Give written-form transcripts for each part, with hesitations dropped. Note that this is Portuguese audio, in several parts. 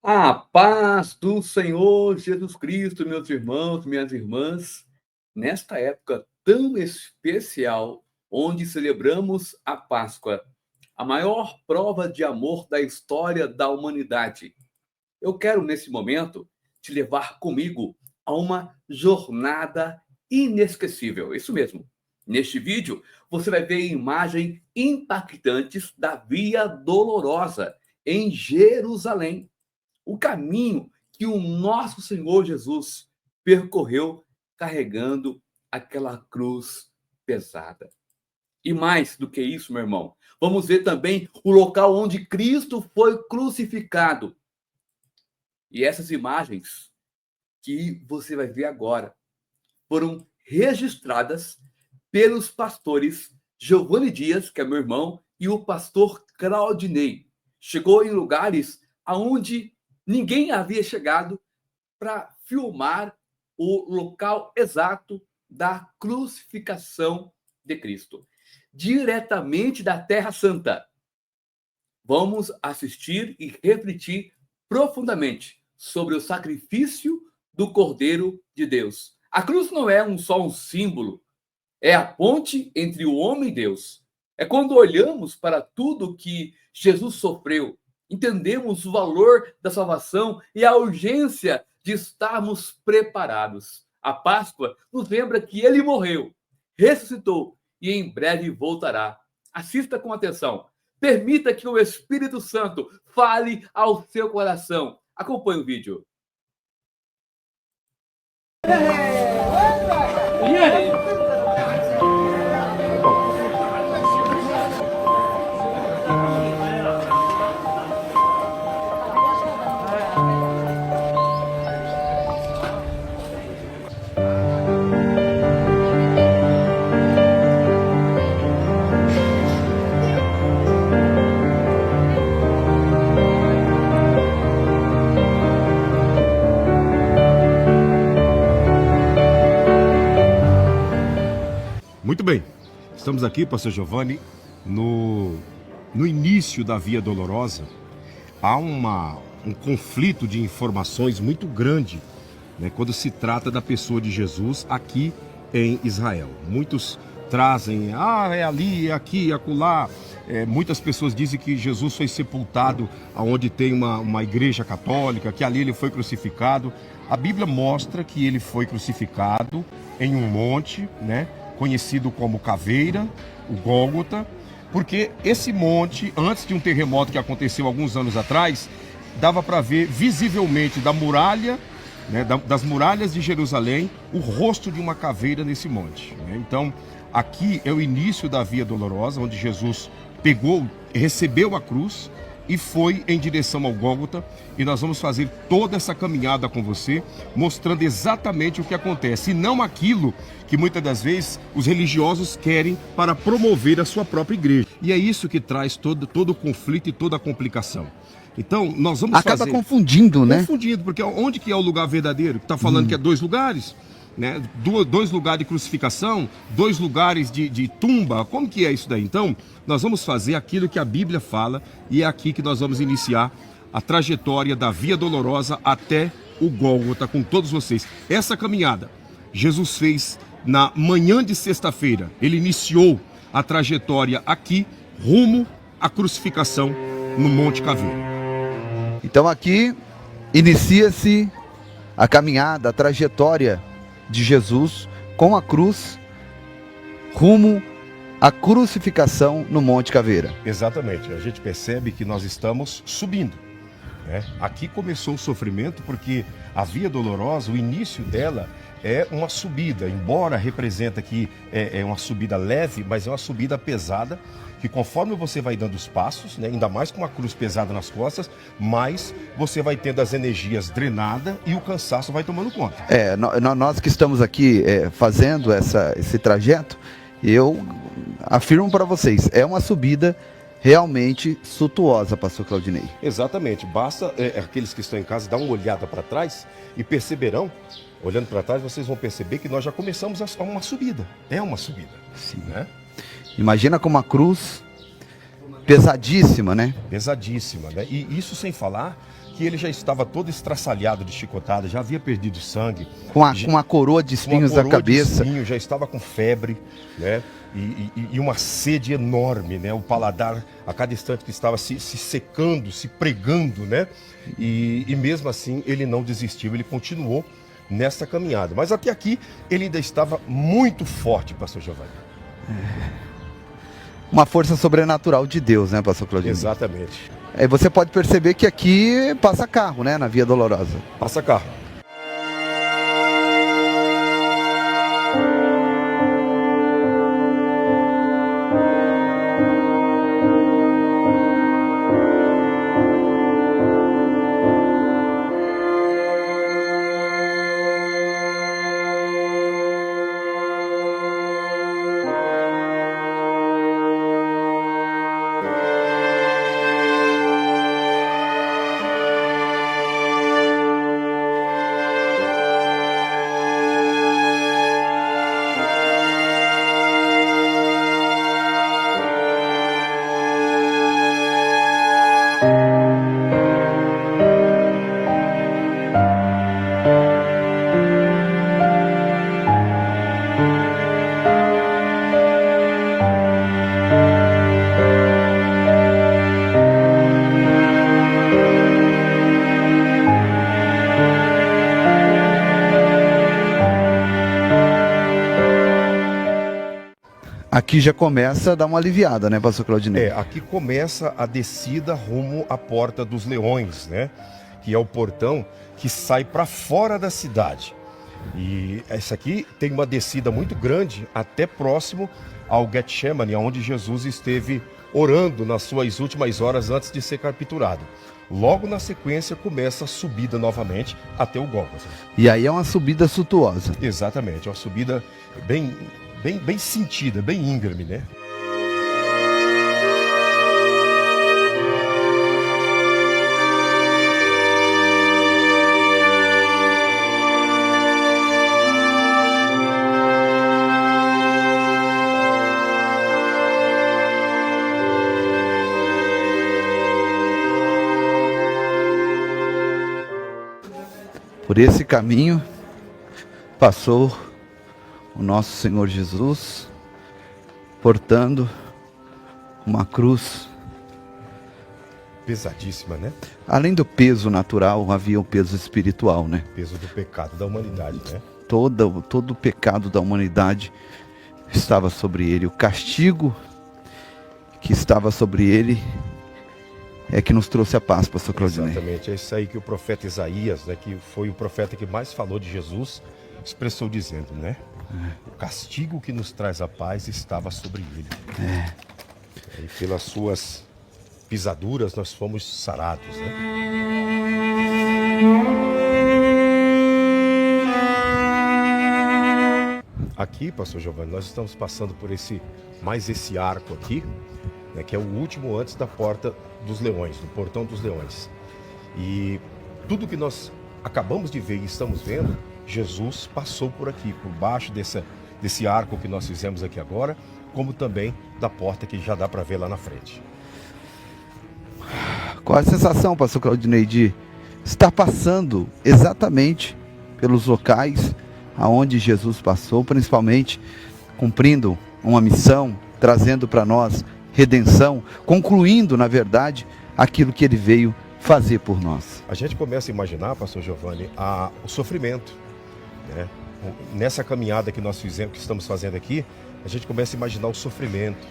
A paz do Senhor Jesus Cristo, meus irmãos, minhas irmãs, nesta época tão especial, onde celebramos a Páscoa, a maior prova de amor da história da humanidade. Eu quero, nesse momento, te levar comigo a uma jornada inesquecível. Isso mesmo. Neste vídeo, você vai ver imagens impactantes da Via Dolorosa em Jerusalém, o caminho que o nosso Senhor Jesus percorreu carregando aquela cruz pesada. E mais do que isso, meu irmão, vamos ver também o local onde Cristo foi crucificado. E essas imagens que você vai ver agora foram registradas pelos pastores Giovanni Dias, que é meu irmão, e o pastor Claudinei. Chegou em lugares aonde ninguém havia chegado para filmar o local exato da crucificação de Cristo, diretamente da Terra Santa. Vamos assistir e refletir profundamente sobre o sacrifício do Cordeiro de Deus. A cruz não é só um símbolo, é a ponte entre o homem e Deus. É quando olhamos para tudo que Jesus sofreu, entendemos o valor da salvação e a urgência de estarmos preparados. A Páscoa nos lembra que ele morreu, ressuscitou e em breve voltará. Assista com atenção. Permita que o Espírito Santo fale ao seu coração. Acompanhe o vídeo. E aí? Muito bem, estamos aqui, pastor Giovanni, no início da Via Dolorosa. Há um conflito de informações muito grande, né, quando se trata da pessoa de Jesus aqui em Israel. Muitos trazem, é ali, é aqui, é acolá. Muitas pessoas dizem que Jesus foi sepultado onde tem uma igreja católica, que ali ele foi crucificado. A Bíblia mostra que ele foi crucificado em um monte, né, conhecido como Caveira, o Gólgota, porque esse monte, antes de um terremoto que aconteceu alguns anos atrás, dava para ver visivelmente da muralha, né, das muralhas de Jerusalém, o rosto de uma caveira nesse monte, né? Então, aqui é o início da Via Dolorosa, onde Jesus recebeu a cruz e foi em direção ao Gólgota, e nós vamos fazer toda essa caminhada com você, mostrando exatamente o que acontece, e não aquilo que muitas das vezes os religiosos querem para promover a sua própria igreja. E é isso que traz todo o conflito e toda a complicação. Então, nós vamos Acaba confundindo, né? Confundindo, porque onde que é o lugar verdadeiro? Está falando que é dois lugares, né? Dois lugares de crucificação, dois lugares de tumba. Como que é isso daí? Então, nós vamos fazer aquilo que a Bíblia fala, e é aqui que nós vamos iniciar a trajetória da Via Dolorosa até o Gólgota com todos vocês. Essa caminhada Jesus fez na manhã de sexta-feira. Ele iniciou a trajetória aqui, rumo à crucificação no Monte Caveira. Então aqui inicia-se a caminhada, a trajetória de Jesus com a cruz rumo à crucificação no Monte Caveira. Exatamente, a gente percebe que nós estamos subindo, né? Aqui começou o sofrimento porque a Via Dolorosa, o início dela é uma subida, embora representa que é uma subida leve, mas é uma subida pesada, que conforme você vai dando os passos, né, ainda mais com uma cruz pesada nas costas, mais você vai tendo as energias drenadas e o cansaço vai tomando conta. Nós que estamos aqui fazendo esse trajeto, eu afirmo para vocês, é uma subida realmente suntuosa, pastor Claudinei. Exatamente, basta aqueles que estão em casa dar uma olhada para trás e perceberão, olhando para trás, vocês vão perceber que nós já começamos uma subida. É uma subida. Sim. Né? Imagina com uma cruz pesadíssima, né? Pesadíssima, né? E isso sem falar que ele já estava todo estraçalhado de chicotada, já havia perdido sangue. Com uma coroa de espinhos na cabeça. Já estava com febre, né? E uma sede enorme, né? O paladar, a cada instante que estava se secando, se pregando, né? E mesmo assim ele não desistiu, ele continuou nessa caminhada. Mas até aqui ele ainda estava muito forte, pastor Giovanni. Uma força sobrenatural de Deus, né, pastor Claudinei? Exatamente. Você pode perceber que aqui passa carro, né, na Via Dolorosa. Passa carro. Aqui já começa a dar uma aliviada, né, pastor Claudinei? Aqui começa a descida rumo à Porta dos Leões, né? Que é o portão que sai para fora da cidade. E essa aqui tem uma descida muito grande, até próximo ao Getsemane, onde Jesus esteve orando nas suas últimas horas antes de ser capturado. Logo na sequência começa a subida novamente até o Gólgota. E aí é uma subida suntuosa. Exatamente, é uma subida bem sentida, bem íngreme, né? Por esse caminho passou o nosso Senhor Jesus, portando uma cruz pesadíssima, né? Além do peso natural, havia o peso espiritual, né? Peso do pecado da humanidade, né? Todo o pecado da humanidade estava sobre ele. O castigo que estava sobre ele é que nos trouxe a paz, pastor Claudinei. Exatamente, é isso aí que o profeta Isaías, né, que foi o profeta que mais falou de Jesus, expressou dizendo, né? O castigo que nos traz a paz estava sobre ele. E pelas suas pisaduras nós fomos sarados, né? Aqui, pastor Giovanni, nós estamos passando por esse arco aqui, né, que é o último antes da Porta dos Leões, do Portão dos Leões. E tudo que nós acabamos de ver e estamos vendo, Jesus passou por aqui, por baixo desse arco que nós fizemos aqui agora, como também da porta que já dá para ver lá na frente. Qual a sensação, pastor Claudinei, de estar passando exatamente pelos locais aonde Jesus passou, principalmente cumprindo uma missão, trazendo para nós redenção, concluindo, na verdade, aquilo que ele veio fazer por nós? A gente começa a imaginar, pastor Giovanni, o sofrimento, né? Nessa caminhada que nós fizemos, que estamos fazendo aqui, a gente começa a imaginar o sofrimento,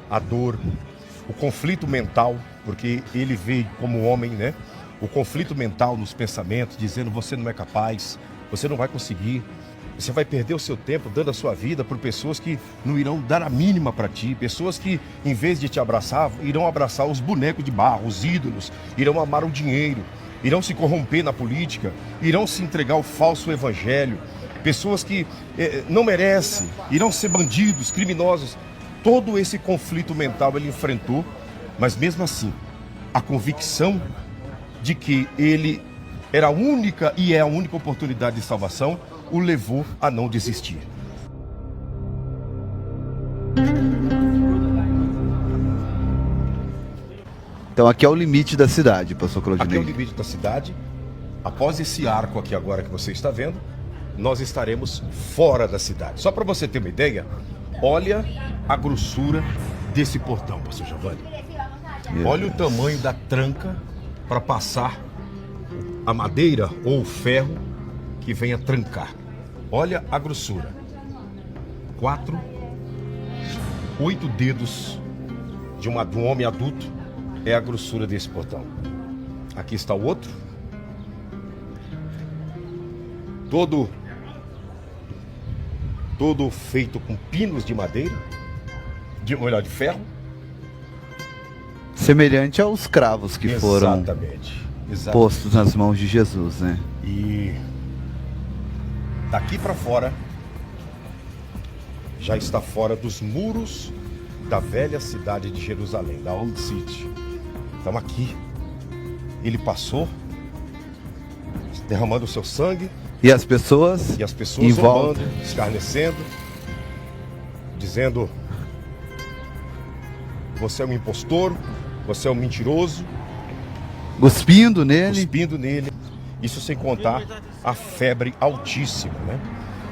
a dor, o conflito mental, porque ele veio como homem, né? O conflito mental nos pensamentos, dizendo: você não é capaz, você não vai conseguir, você vai perder o seu tempo dando a sua vida por pessoas que não irão dar a mínima para ti, pessoas que, em vez de te abraçar, irão abraçar os bonecos de barro, os ídolos, irão amar o dinheiro, irão se corromper na política, irão se entregar ao falso evangelho, pessoas que não merecem, irão ser bandidos, criminosos. Todo esse conflito mental ele enfrentou, mas mesmo assim, a convicção de que ele era a única e é a única oportunidade de salvação o levou a não desistir. Então aqui é o limite da cidade, pastor Aqui é o Claudinei. limite da cidade. Após esse arco aqui agora que você está vendo, nós estaremos fora da cidade. Só para você ter uma ideia, olha a grossura desse portão, pastor Giovanni. Olha o tamanho da tranca para passar a madeira ou o ferro que venha trancar. Olha a grossura. 8 dedos de um homem adulto é a grossura desse portão. Aqui está o outro. Todo feito com pinos de madeira, de ferro. Semelhante aos cravos que foram Exatamente. postos nas mãos de Jesus, né? E daqui para fora já está fora dos muros da velha cidade de Jerusalém, da Old City. Então aqui ele passou derramando o seu sangue E as pessoas em volta, zombando, escarnecendo, dizendo: você é um impostor, você é um mentiroso, cuspindo nele. cuspindo nele. Isso sem contar a febre altíssima, né?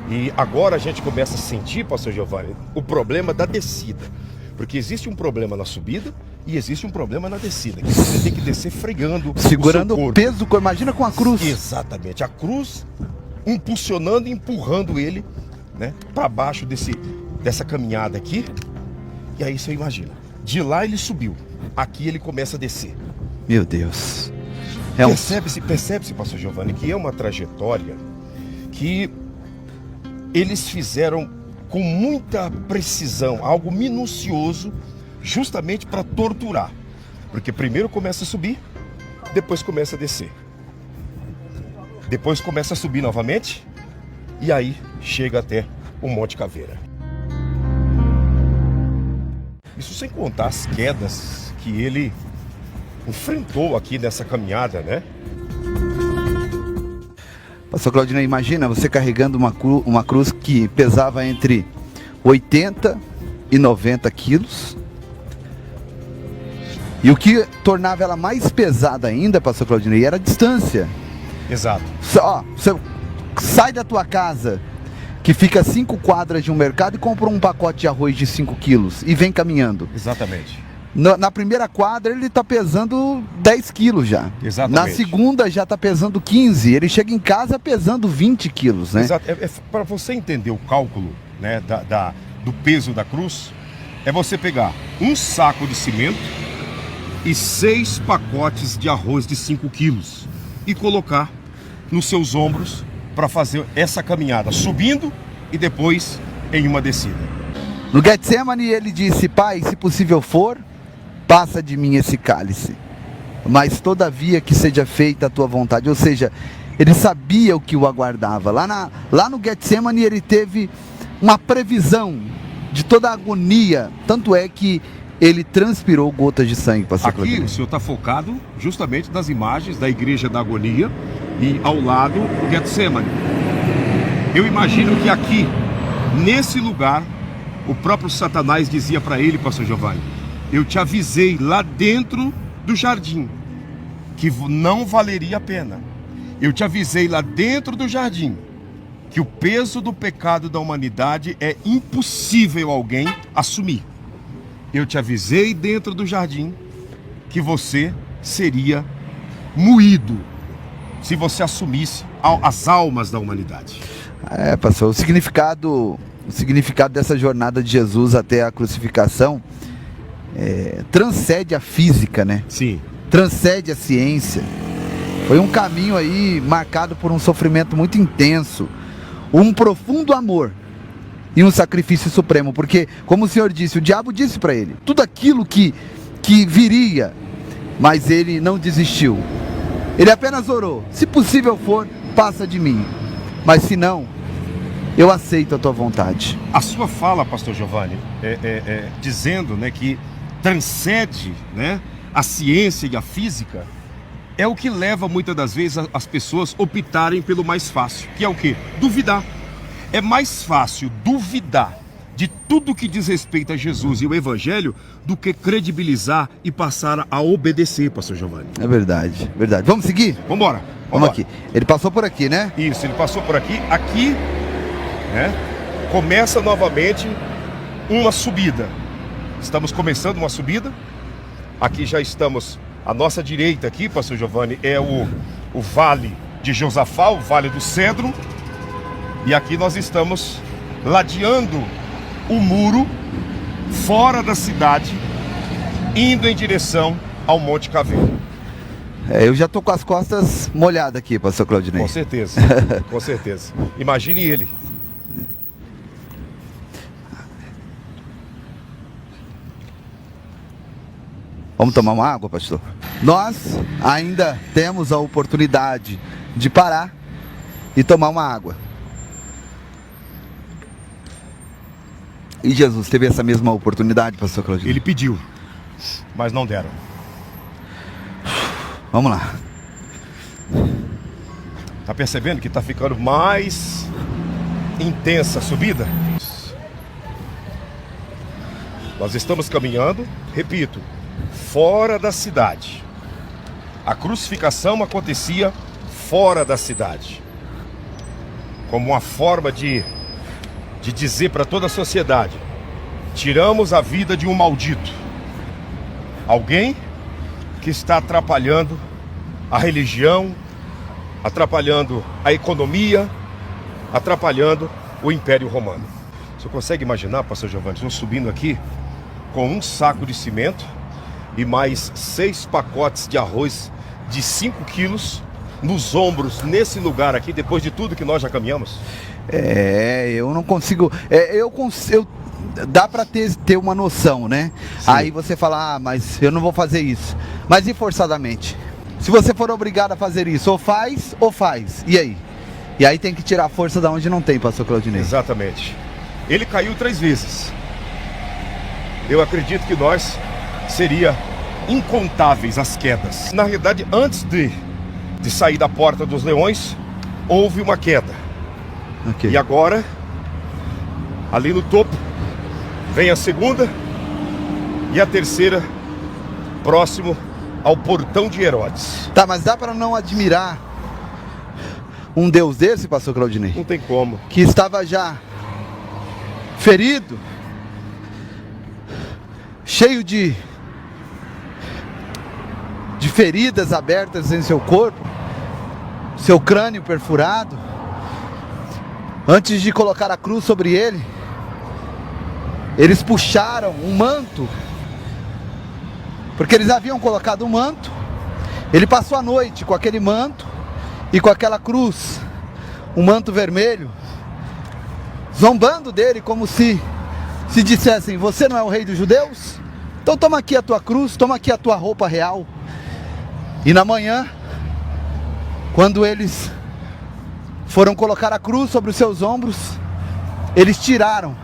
E agora a gente começa a sentir, pastor Giovanni, o problema da descida. Porque existe um problema na subida e existe um problema na descida. Que você tem que descer fregando Segurando o seu o corpo. peso do corpo. Imagina com a cruz. Exatamente. A cruz impulsionando e empurrando ele, né, para baixo dessa caminhada aqui. E aí você imagina. De lá ele subiu. Aqui ele começa a descer. Meu Deus. Percebe-se, pastor Giovanni, que é uma trajetória que eles fizeram com muita precisão, algo minucioso, justamente para torturar. Porque primeiro começa a subir, depois começa a descer. Depois começa a subir novamente, e aí chega até o Monte Caveira. Isso sem contar as quedas que ele enfrentou aqui nessa caminhada, né? Pastor Claudinei, imagina você carregando uma cruz que pesava entre 80 e 90 quilos. E o que tornava ela mais pesada ainda, pastor Claudinei, era a distância. Exato. Você sai da tua casa, que fica a 5 quadras de um mercado, e compra um pacote de arroz de 5 quilos e vem caminhando. Exatamente. Na primeira quadra ele está pesando 10 quilos já. Exatamente. Na segunda já está pesando 15. Ele chega em casa pesando 20 quilos, né? Exato. Para você entender o cálculo, né, do peso da cruz, é você pegar um saco de cimento e 6 pacotes de arroz de 5 quilos e colocar nos seus ombros para fazer essa caminhada, subindo e depois em uma descida. No Getsemane ele disse: Pai, se possível for, passa de mim esse cálice, mas todavia que seja feita a tua vontade. Ou seja, ele sabia o que o aguardava. Lá no Getsemane ele teve uma previsão de toda a agonia. Tanto é que ele transpirou gotas de sangue, pastor Aqui Claudinei. o senhor está focado justamente nas imagens da igreja da agonia e ao lado o Getsemane. Eu imagino que aqui, nesse lugar, o próprio Satanás dizia para ele, pastor Giovanni: eu te avisei lá dentro do jardim que não valeria a pena. Eu te avisei lá dentro do jardim que o peso do pecado da humanidade é impossível alguém assumir. Eu te avisei dentro do jardim que você seria moído se você assumisse as almas da humanidade. Pastor, o significado dessa jornada de Jesus até a crucificação transcende a física, né? Sim. Transcende a ciência. Foi um caminho aí marcado por um sofrimento muito intenso, um profundo amor e um sacrifício supremo, porque, como o Senhor disse, o diabo disse para ele tudo aquilo que viria, mas ele não desistiu. Ele apenas orou: se possível for, passa de mim, mas se não, eu aceito a tua vontade. A sua fala, pastor Giovanni, dizendo, né, que transcende, né, a ciência e a física, é o que leva muitas das vezes as pessoas optarem pelo mais fácil, que é o quê? Duvidar. É mais fácil duvidar de tudo que diz respeito a Jesus e o Evangelho do que credibilizar e passar a obedecer, pastor Giovanni. É verdade, verdade. Vamos seguir? Vamos embora. Vamos aqui. Ele passou por aqui, né? Isso, ele passou por aqui. Aqui, né, começa novamente uma subida. Estamos começando uma subida. Aqui já estamos, à nossa direita aqui, pastor Giovanni, é o Vale de Josafá, o Vale do Cedro. E aqui nós estamos ladeando o muro fora da cidade, indo em direção ao Monte Caveiro. Eu já tô com as costas molhadas aqui, pastor Claudinei. Com certeza, com certeza. Imagine ele. Vamos tomar uma água, pastor? Nós ainda temos a oportunidade de parar e tomar uma água. E Jesus teve essa mesma oportunidade, pastor Claudinei? Ele pediu, mas não deram. Vamos lá. Tá percebendo que tá ficando mais intensa a subida? Nós estamos caminhando, repito, fora da cidade. A crucificação acontecia fora da cidade, como uma forma de dizer para toda a sociedade: tiramos a vida de um maldito, alguém que está atrapalhando a religião, atrapalhando a economia, atrapalhando o Império Romano. Você consegue imaginar, pastor Giovanni, nós subindo aqui com um saco de cimento e mais 6 pacotes de arroz de 5 quilos nos ombros, nesse lugar aqui, depois de tudo que nós já caminhamos? Eu não consigo. Dá pra ter uma noção, né? Sim. Aí você fala, mas eu não vou fazer isso. Mas e forçadamente? Se você for obrigado a fazer isso, ou faz. E aí? E aí tem que tirar a força da onde não tem, pastor Claudinei. Exatamente. Ele caiu 3 vezes. Eu acredito que nós seria incontáveis as quedas. Na realidade, antes de sair da Porta dos Leões, houve uma queda. Okay. E agora, ali no topo, vem a segunda e a terceira, próximo ao portão de Herodes. Tá, mas dá para não admirar um Deus desse, pastor Claudinei? Não tem como. Que estava já ferido, cheio de feridas abertas em seu corpo, seu crânio perfurado. Antes de colocar a cruz sobre ele, eles puxaram um manto, porque eles haviam colocado um manto. Ele passou a noite com aquele manto e com aquela cruz, um manto vermelho, zombando dele como se dissessem: você não é o rei dos judeus? Então toma aqui a tua cruz, toma aqui a tua roupa real. E na manhã, quando eles foram colocar a cruz sobre os seus ombros, eles tiraram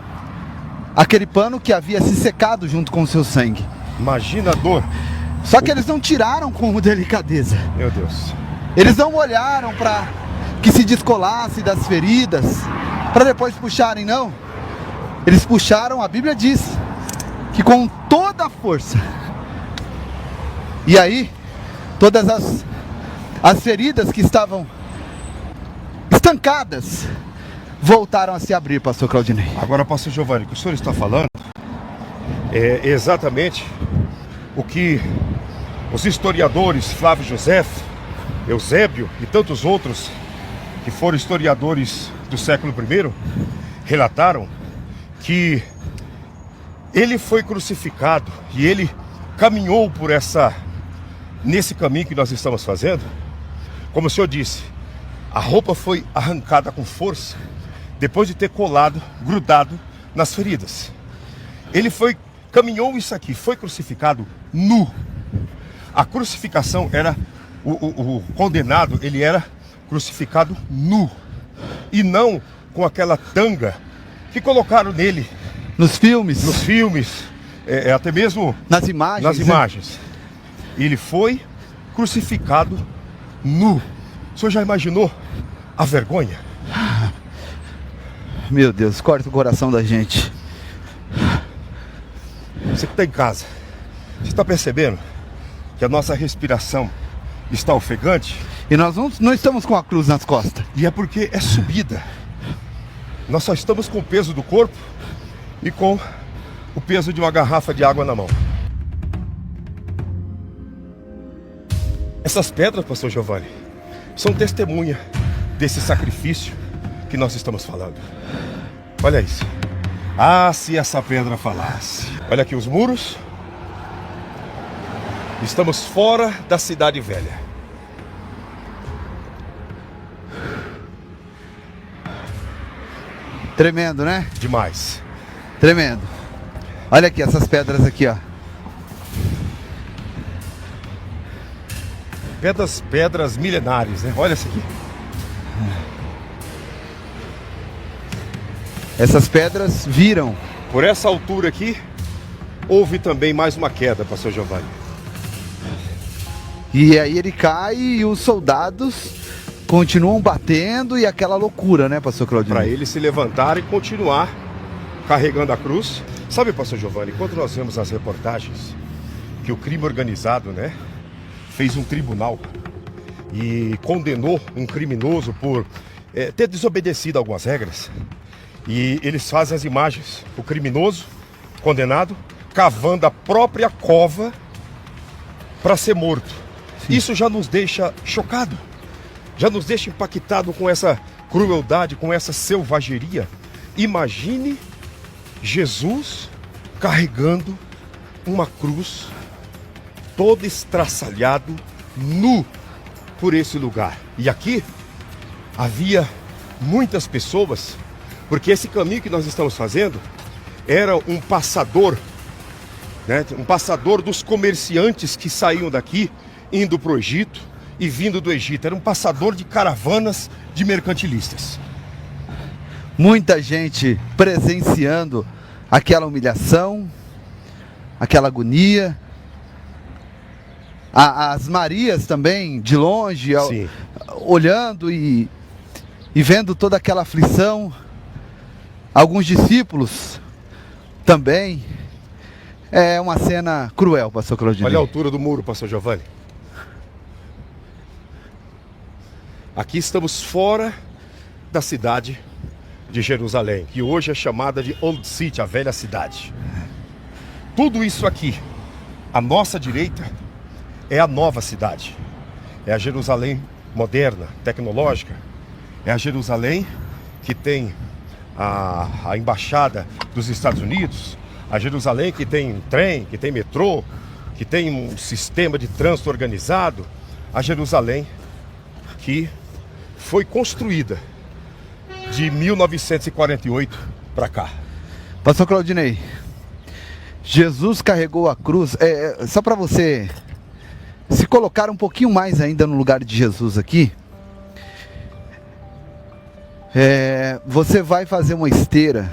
aquele pano que havia se secado junto com o seu sangue. Imagina a dor. Só que eles não tiraram com delicadeza. Meu Deus. Eles não olharam para que se descolasse das feridas, para depois puxarem, não. Eles puxaram, a Bíblia diz, que com toda a força. E aí, todas as feridas que estavam estancadas voltaram a se abrir, pastor Claudinei. Agora, pastor Giovanni, o que o senhor está falando é exatamente o que os historiadores Flávio Josefo, Eusébio e tantos outros que foram historiadores do século I relataram, que ele foi crucificado e ele caminhou por nesse caminho que nós estamos fazendo. Como o senhor disse, a roupa foi arrancada com força depois de ter grudado nas feridas. Ele caminhou isso aqui, foi crucificado nu. A crucificação era, o condenado, ele era crucificado nu. E não com aquela tanga que colocaram nele. Nos filmes, até mesmo nas imagens. Ele foi crucificado nu. O senhor já imaginou a vergonha? Meu Deus, corta o coração da gente. Você que está em casa, você está percebendo que a nossa respiração está ofegante? E nós não estamos com a cruz nas costas. E é porque é subida. Nós só estamos com o peso do corpo e com o peso de uma garrafa de água na mão. Essas pedras, pastor Giovanni, são testemunha desse sacrifício que nós estamos falando. Olha isso. Ah, se essa pedra falasse. Olha aqui os muros. Estamos fora da cidade velha. Tremendo, né? Demais. Tremendo. Olha aqui, essas pedras aqui, ó. Pedras milenares, né? Olha essa aqui. Essas pedras viram. Por essa altura aqui, houve também mais uma queda, pastor Giovanni. E aí ele cai e os soldados continuam batendo e aquela loucura, né, pastor Claudinei? Para ele se levantar e continuar carregando a cruz. Sabe, pastor Giovanni, quando nós vemos as reportagens que o crime organizado, né, fez um tribunal e condenou um criminoso por ter desobedecido algumas regras, e eles fazem as imagens, o criminoso condenado cavando a própria cova para ser morto. Sim. Isso já nos deixa chocado, já nos deixa impactado com essa crueldade, com essa selvageria. Imagine Jesus carregando uma cruz, todo estraçalhado, nu por esse lugar. E aqui havia muitas pessoas, porque esse caminho que nós estamos fazendo era um passador, né? Um passador dos comerciantes que saíam daqui, indo para o Egito e vindo do Egito. Era um passador de caravanas de mercantilistas. Muita gente presenciando aquela humilhação, aquela agonia. As Marias também, de longe, olhando e vendo toda aquela aflição. Alguns discípulos também. É uma cena cruel, pastor Claudinei. Olha a altura do muro, pastor Giovanni. Aqui estamos fora da cidade de Jerusalém, que hoje é chamada de Old City, a velha cidade. Tudo isso aqui, à nossa direita, é a nova cidade. É a Jerusalém moderna, tecnológica. É a Jerusalém que tem a embaixada dos Estados Unidos. A Jerusalém que tem trem, que tem metrô, que tem um sistema de trânsito organizado. A Jerusalém que foi construída de 1948 para cá. Pastor Claudinei, Jesus carregou a cruz. Só para você se colocar um pouquinho mais ainda no lugar de Jesus aqui. Você vai fazer uma esteira.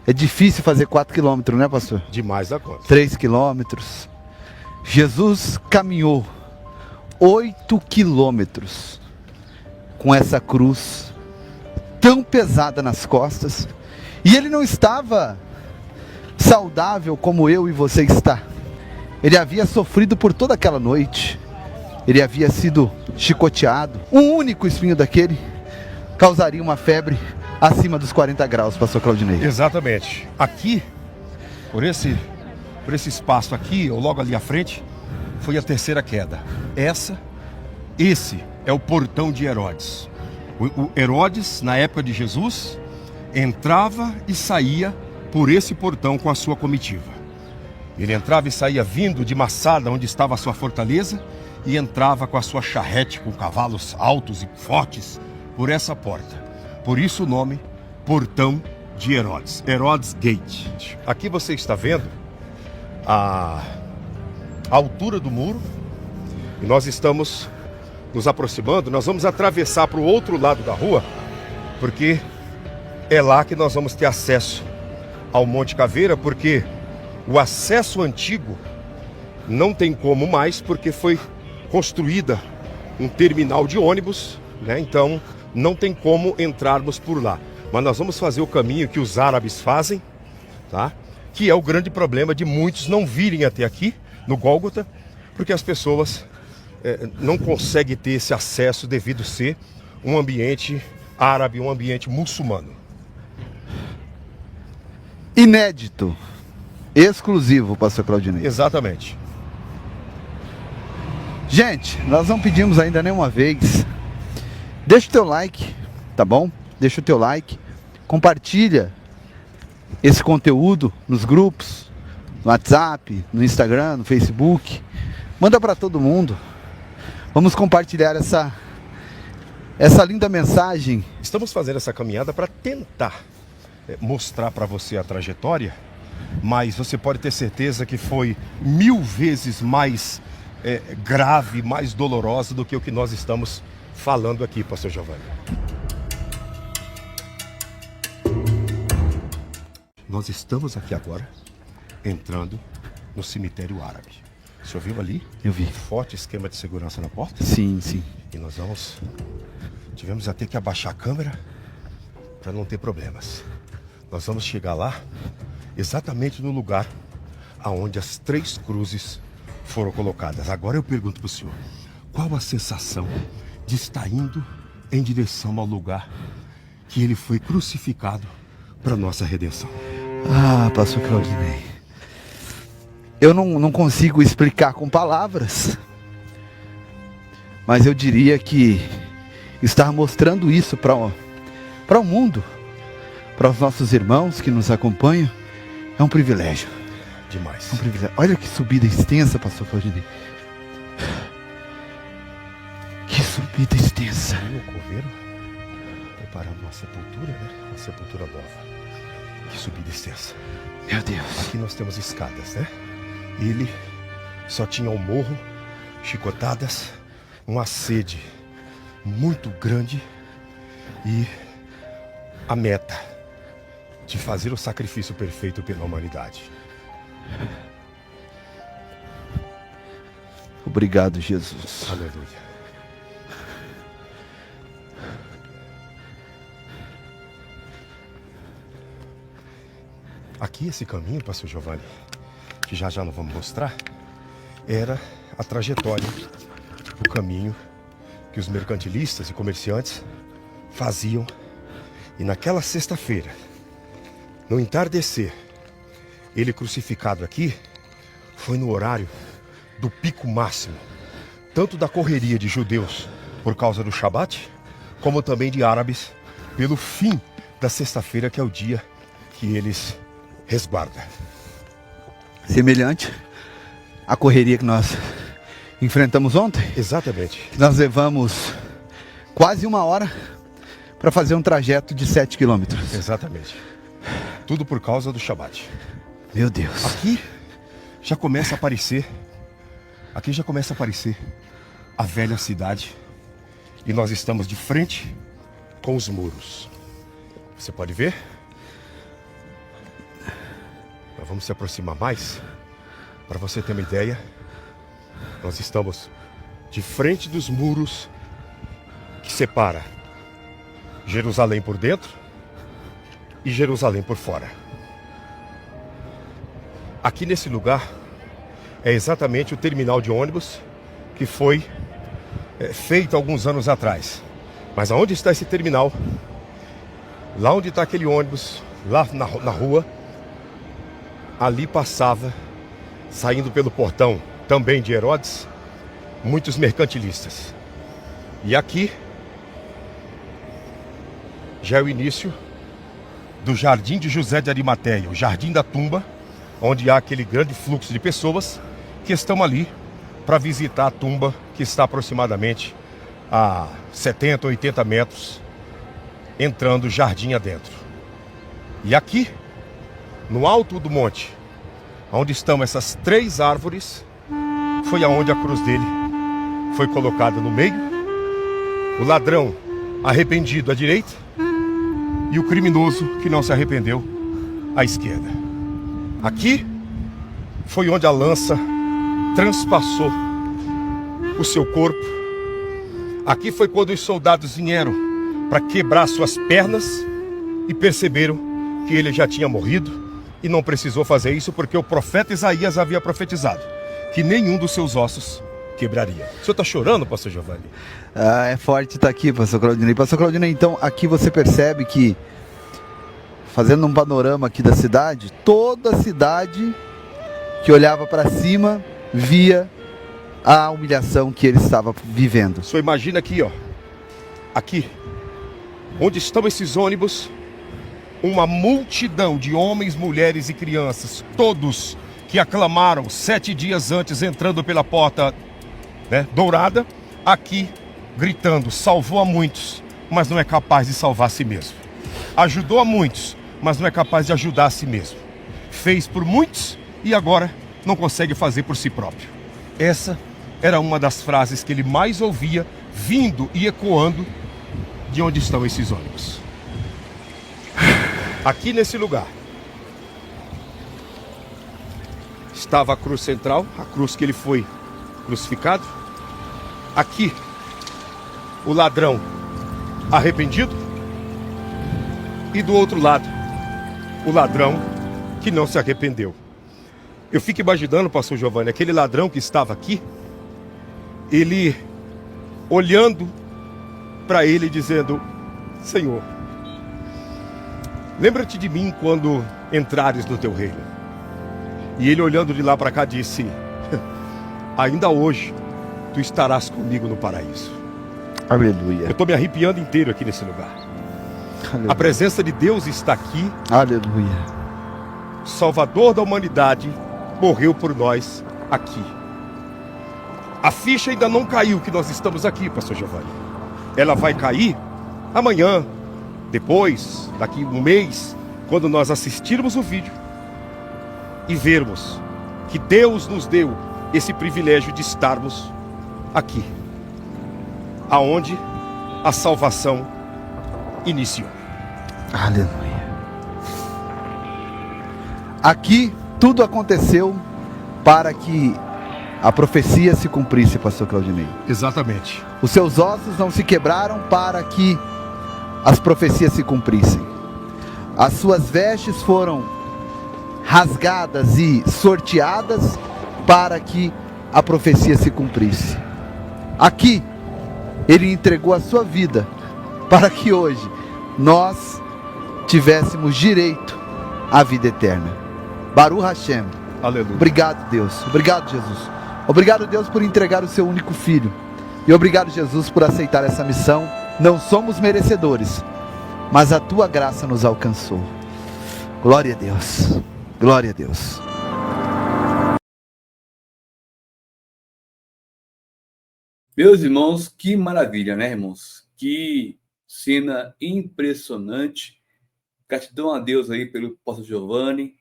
É difícil fazer 4 quilômetros, né, pastor? Demais da conta. 3 quilômetros. Jesus caminhou 8 quilômetros com essa cruz tão pesada nas costas. E ele não estava saudável como eu e você está. Ele havia sofrido por toda aquela noite. Ele havia sido chicoteado. Um único espinho daquele causaria uma febre acima dos 40 graus, pastor Claudinei. Exatamente. Aqui, por esse espaço aqui, ou logo ali à frente, foi a terceira queda. Esse é o portão de Herodes. O Herodes, na época de Jesus, entrava e saía por esse portão com a sua comitiva. Ele entrava e saía vindo de Massada, onde estava a sua fortaleza, e entrava com a sua charrete, com cavalos altos e fortes, por essa porta. Por isso o nome, Portão de Herodes, Herodes Gate. Aqui você está vendo a altura do muro, e nós estamos nos aproximando. Nós vamos atravessar para o outro lado da rua, porque é lá que nós vamos ter acesso ao Monte Caveira, porque o acesso antigo não tem como mais, porque foi construída um terminal de ônibus, né? Então não tem como entrarmos por lá. Mas nós vamos fazer o caminho que os árabes fazem, tá? que é o grande problema de muitos não virem até aqui, no Gólgota, porque as pessoas não conseguem ter esse acesso devido ser um ambiente árabe, um ambiente muçulmano. Inédito, exclusivo, pastor Claudinei. Exatamente. Gente, nós não pedimos ainda nenhuma vez. Deixa o teu like, tá bom? Deixa o teu like. Compartilha esse conteúdo nos grupos, no WhatsApp, no Instagram, no Facebook. Manda para todo mundo. Vamos compartilhar essa linda mensagem. Estamos fazendo essa caminhada para tentar mostrar para você a trajetória, mas você pode ter certeza que foi 1000 vezes mais grave, mais dolorosa do que o que nós estamos falando aqui, pastor Giovanni. Nós estamos aqui agora, entrando no cemitério árabe. O senhor viu ali? Eu vi. Um forte esquema de segurança na porta? Sim, sim. E nós tivemos até que abaixar a câmera para não ter problemas. Nós vamos chegar lá, exatamente no lugar aonde as 3 cruzes foram colocadas. Agora eu pergunto para o senhor, qual a sensação de estar indo em direção ao lugar que ele foi crucificado para nossa redenção? Ah, pastor Claudinei, eu não consigo explicar com palavras, mas eu diria que estar mostrando isso para o mundo, para os nossos irmãos que nos acompanham, é um privilégio. Demais. É um privilégio. Olha que subida extensa, pastor Claudinei. Que subida extensa. E o coveiro preparando uma sepultura, né? Uma sepultura nova. Que subida extensa. Meu Deus. Aqui nós temos escadas, né? Ele só tinha um morro, chicotadas, uma sede muito grande e a meta de fazer o sacrifício perfeito pela humanidade. Obrigado, Jesus. Aleluia. Aqui esse caminho, pastor Giovanni, que já nós vamos mostrar, era a trajetória, o caminho que os mercantilistas e comerciantes faziam. E naquela sexta-feira, no entardecer, ele crucificado aqui, foi no horário do pico máximo, tanto da correria de judeus por causa do Shabat, como também de árabes pelo fim da sexta-feira, que é o dia que eles resguardam. Semelhante à correria que nós enfrentamos ontem. Exatamente. Nós levamos quase 1 hora para fazer um trajeto de 7 quilômetros. Exatamente. Tudo por causa do Shabat. Meu Deus. Aqui já começa a aparecer a velha cidade. E nós estamos de frente com os muros. Você pode ver? Nós vamos se aproximar mais. Para você ter uma ideia, nós estamos de frente dos muros que separa Jerusalém por dentro e Jerusalém por fora. Aqui nesse lugar é exatamente o terminal de ônibus que foi feito alguns anos atrás. Mas aonde está esse terminal? Lá onde está aquele ônibus, lá na rua, ali passava, saindo pelo portão também de Herodes, muitos mercantilistas. E aqui já é o início do Jardim de José de Arimateia, o Jardim da Tumba, onde há aquele grande fluxo de pessoas que estão ali para visitar a tumba, que está aproximadamente a 70, 80 metros, entrando o jardim adentro. E aqui, no alto do monte, onde estão essas 3 árvores, foi aonde a cruz dele foi colocada no meio, o ladrão arrependido à direita e o criminoso que não se arrependeu à esquerda. Aqui foi onde a lança transpassou o seu corpo. Aqui foi quando os soldados vieram para quebrar suas pernas e perceberam que ele já tinha morrido, E não precisou fazer isso porque o profeta Isaías havia profetizado que nenhum dos seus ossos quebraria. O senhor está chorando, pastor Giovanni? É forte estar aqui, pastor Claudinei. Pastor Claudinei, então aqui você percebe que, fazendo um panorama aqui da cidade, toda a cidade que olhava para cima via a humilhação que ele estava vivendo. O senhor imagina aqui, ó, aqui, onde estão esses ônibus, uma multidão de homens, mulheres e crianças, todos que aclamaram 7 dias antes, entrando pela porta, né, dourada, aqui, gritando: salvou a muitos, mas não é capaz de salvar a si mesmo. Ajudou a muitos, mas não é capaz de ajudar a si mesmo. Fez por muitos e agora não consegue fazer por si próprio. Essa era uma das frases que ele mais ouvia, vindo e ecoando de onde estão esses ônibus. Aqui nesse lugar estava a cruz central, a cruz que ele foi crucificado. Aqui, o ladrão arrependido. E do outro lado, o ladrão que não se arrependeu. Eu fico imaginando, pastor Giovanni, aquele ladrão que estava aqui, ele olhando para ele dizendo: Senhor, lembra-te de mim quando entrares no teu reino. E ele olhando de lá para cá disse: ainda hoje tu estarás comigo no paraíso. Aleluia. Eu estou me arrepiando inteiro aqui nesse lugar. Aleluia. A presença de Deus está aqui. Aleluia. Salvador da humanidade morreu por nós aqui. A ficha ainda não caiu que nós estamos aqui, pastor Giovanni. Ela vai cair amanhã, depois, daqui um mês, quando nós assistirmos o vídeo e vermos que Deus nos deu esse privilégio de estarmos aqui, aonde a salvação iniciou. Aleluia. Aqui tudo aconteceu para que a profecia se cumprisse, pastor Claudinei. Exatamente. Os seus ossos não se quebraram para que as profecias se cumprissem. As suas vestes foram rasgadas e sorteadas para que a profecia se cumprisse. Aqui, ele entregou a sua vida para que hoje nós tivéssemos direito à vida eterna. Baruch Hashem. Aleluia. Obrigado, Deus. Obrigado, Jesus. Obrigado, Deus, por entregar o seu único filho. E obrigado, Jesus, por aceitar essa missão. Não somos merecedores, mas a tua graça nos alcançou. Glória a Deus. Glória a Deus. Meus irmãos, que maravilha, né, irmãos? Que cena impressionante. Gratidão a Deus aí pelo pastor Giovanni,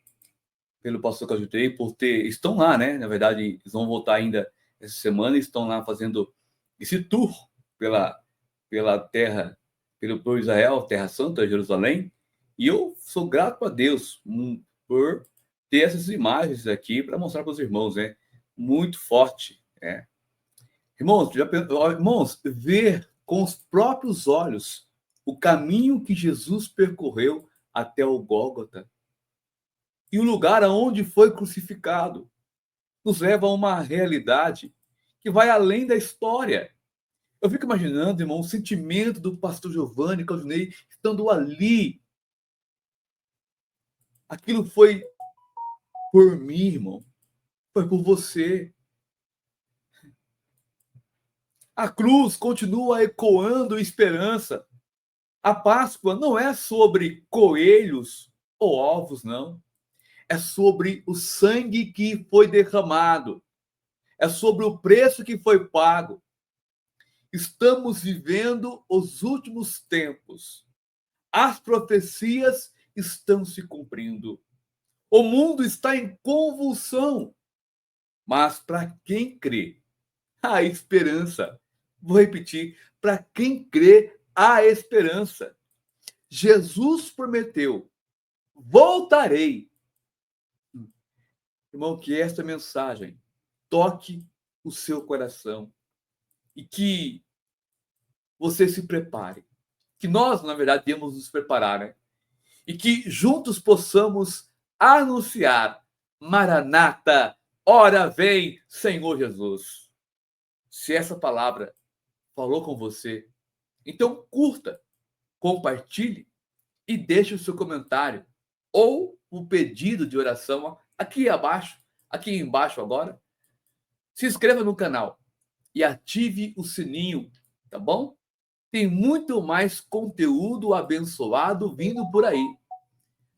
pelo pastor Claudinei, por estão lá, né? Na verdade, eles vão voltar ainda essa semana, estão lá fazendo esse tour pela terra, pelo Israel, Terra Santa, Jerusalém. E eu sou grato a Deus por ter essas imagens aqui para mostrar para os irmãos, né? Muito forte, né? Irmãos, ver com os próprios olhos o caminho que Jesus percorreu até o Gólgota e o lugar aonde foi crucificado nos leva a uma realidade que vai além da história. Eu fico imaginando, irmão, o sentimento do pastor Giovanni Claudinei estando ali. Aquilo foi por mim, irmão. Foi por você. A cruz continua ecoando esperança. A Páscoa não é sobre coelhos ou ovos, não. É sobre o sangue que foi derramado. É sobre o preço que foi pago. Estamos vivendo os últimos tempos. As profecias estão se cumprindo. O mundo está em convulsão. Mas para quem crê, há esperança. Vou repetir, para quem crê, há esperança. Jesus prometeu: voltarei. Irmão, que esta mensagem toque o seu coração e que você se prepare. Que nós, na verdade, devemos nos preparar, né? E que juntos possamos anunciar: Maranata, ora vem, Senhor Jesus. Se essa palavra falou com você, então curta, compartilhe e deixe o seu comentário ou o pedido de oração aqui embaixo agora. Se inscreva no canal e ative o sininho, tá bom? Tem muito mais conteúdo abençoado vindo por aí.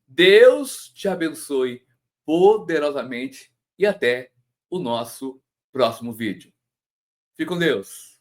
Deus te abençoe poderosamente e até o nosso próximo vídeo. Fique com Deus.